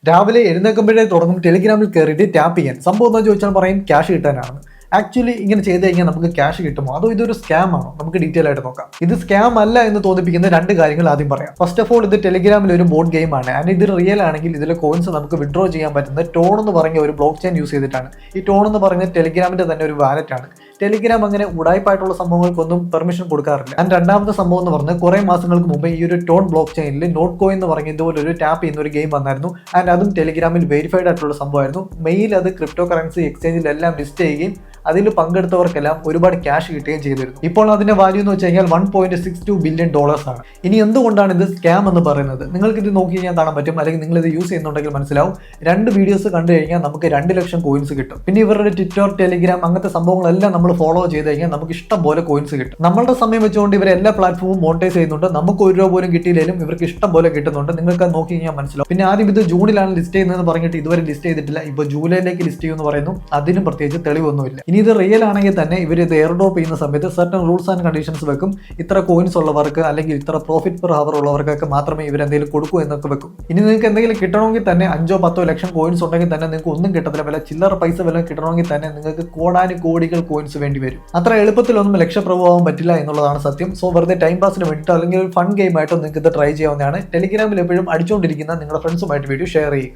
രാവിലെ എഴുന്നേൽക്കുമ്പോഴേ തുടങ്ങും ടെലിഗ്രാമിൽ കയറിയിട്ട് ടാപ്പ് ചെയ്യാൻ. സംഭവം എന്താ ചോദിച്ചാൽ പറയും ക്യാഷ് കിട്ടാനാണ്. ആക്ച്വലി ഇങ്ങനെ ചെയ്ത് കഴിഞ്ഞാൽ നമുക്ക് ക്യാഷ് കിട്ടുമോ, അതോ ഇതൊരു സ്കാം ആണോ? നമുക്ക് ഡീറ്റെയിൽ ആയിട്ട് നോക്കാം. ഇത് സ്കാം അല്ല എന്ന് തോന്നിപ്പിക്കുന്ന രണ്ട് കാര്യങ്ങൾ ആദ്യം പറയാം. ഫസ്റ്റ് ഓഫ് ഓൾ, ഇത് ടെലിഗ്രാമിൽ ഒരു ബോർഡ് ഗെയിം ആണ്. ആൻഡ് ഇത് റിയൽ ആണെങ്കിൽ ഇതിലെ കോയിൻസ് നമുക്ക് വിഡ്രോ ചെയ്യാൻ പറ്റുന്ന ടോൺ എന്ന് പറഞ്ഞ ഒരു ബ്ലോക്ക് ചെയിൻ യൂസ് ചെയ്തിട്ടാണ്. ഈ ടോൺ എന്ന് പറയുന്നത് ടെലിഗ്രാമിന്റെ തന്നെ ഒരു വാലറ്റ് ആണ്. ടെലിഗ്രാം അങ്ങനെ ഉടായ്പായിട്ടുള്ള സംഭവങ്ങൾക്കൊന്നും പെർമിഷൻ കൊടുക്കാറില്ല. ആൻഡ് രണ്ടാമത്തെ സംഭവം എന്ന് പറഞ്ഞാൽ കുറെ മാസങ്ങൾക്ക് മുമ്പ് ഈ ഒരു ടോൺ ബ്ലോക്ക് ചെയിനിൽ നോട്ട് കോയിൻ എന്ന് പറഞ്ഞ ഇതുപോലെ ഒരു ടാപ്പ് ചെയ്യുന്ന ഒരു ഗെയിം വന്നായിരുന്നു. ആൻഡ് അതും ടെലിഗ്രാമിൽ വെരിഫൈഡ് ആയിട്ടുള്ള സംഭവമായിരുന്നു. മെയിൽ അത് ക്രിപ്റ്റോ കറൻസി എക്സ്ചേഞ്ചിലെല്ലാം ലിസ്റ്റ് ചെയ്യുകയും അതിൽ പങ്കെടുത്തവർക്കെല്ലാം ഒരുപാട് ക്യാഷ് കിട്ടുകയും ചെയ്തിരുന്നു. ഇപ്പോൾ അതിന്റെ വാല്യൂ എന്ന് വെച്ച് കഴിഞ്ഞാൽ $1.62 ബില്യൺ ആണ്. ഇനി എന്തുകൊണ്ടാണ് ഇത് സ്കാം എന്ന് പറയുന്നത്? നിങ്ങൾക്ക് ഇത് നോക്കി കഴിഞ്ഞാൽ കാണാൻ പറ്റും, അല്ലെങ്കിൽ നിങ്ങൾ ഇത് യൂസ് ചെയ്യുന്നുണ്ടെങ്കിൽ മനസ്സിലാവും. 2 വീഡിയോസ് കണ്ടു കഴിഞ്ഞാൽ നമുക്ക് 2 ലക്ഷം കോയിൻസ് കിട്ടും. പിന്നെ ഇവരുടെ ട്വിറ്റർ, ടെലിഗ്രാം അങ്ങനത്തെ സംഭവങ്ങളെല്ലാം നമ്മൾ ഫോളോ ചെയ്ത് കഴിഞ്ഞാൽ നമുക്ക് ഇഷ്ടം പോലെ കോയിൻസ് കിട്ടും. നമ്മളുടെ സമയം വെച്ചുകൊണ്ട് ഇവർ എല്ലാ പ്ലാറ്റ്ഫോമും മോണിറ്റൈസ് ചെയ്യുന്നുണ്ട്. നമുക്ക് $1 പോലും കിട്ടിയില്ലെങ്കിലും ഇവർക്ക് ഇഷ്ടം പോലെ കിട്ടുന്നുണ്ട്. നിങ്ങൾക്ക് നോക്കി കഴിഞ്ഞാൽ മനസ്സിലാവും. പിന്നെ ആദ്യം ഇത് ജൂണിലാണ് ലിസ്റ്റ് ചെയ്യുന്നതെന്ന് പറഞ്ഞിട്ട് ഇതുവരെ ലിസ്റ്റ് ചെയ്തിട്ടില്ല. ഇപ്പോൾ ജൂലൈയിലേക്ക് ലിസ്റ്റ് ചെയ്യുമെന്ന് പറയുന്നു. അതിനും പ്രത്യേകിച്ച് തെളിവൊന്നുമില്ല. ഇനി ഇത് റിയൽ ആണെങ്കിൽ തന്നെ ഇവർ ഇത് എയർ ഡ്രോപ്പ് ചെയ്യുന്ന സമയത്ത് സർട്ടൺ റൂൾസ് ആൻഡ് കണ്ടീഷൻസ് വെക്കും. ഇത്ര കോയിൻസ് ഉള്ളവർക്ക് അല്ലെങ്കിൽ ഇത്ര പ്രോഫിറ്റ് പെർ ഹവർ ഉള്ളവർക്കൊക്കെ മാത്രമേ ഇവർ എന്തെങ്കിലും കൊടുക്കൂ എന്നൊക്കെ വെക്കും. ഇനി നിങ്ങൾക്ക് എന്തെങ്കിലും കിട്ടണമെങ്കിൽ തന്നെ 5-10 ലക്ഷം കോയിൻസ് ഉണ്ടെങ്കിൽ തന്നെ നിങ്ങൾക്ക് ഒന്നും കിട്ടത്തില്ല. വില ചില്ലറ പൈസ വില കിട്ടണമെങ്കിൽ തന്നെ നിങ്ങൾക്ക് കോടാനുകോടികൾ കോയിൻസ് വേണ്ടി വരും. അത്ര എളുപ്പത്തിലൊന്നും ലക്ഷപ്രഭുവാൻ പറ്റില്ല എന്നുള്ളതാണ് സത്യം. സോ വെറുതെ ടൈം പാസിന് വേണ്ടിയിട്ട് അല്ലെങ്കിൽ ഒരു ഫൺ ഗെയിം ആയിട്ടോ നിങ്ങൾക്ക് ഇത് ട്രൈ ചെയ്യാവുന്നതാണ്. ടെലിഗ്രാമിൽ എപ്പോഴും അടിച്ചുകൊണ്ടിരിക്കുന്ന നിങ്ങളുടെ ഫ്രണ്ട്സുമായിട്ട് വീഡിയോ ഷെയർ ചെയ്യുക.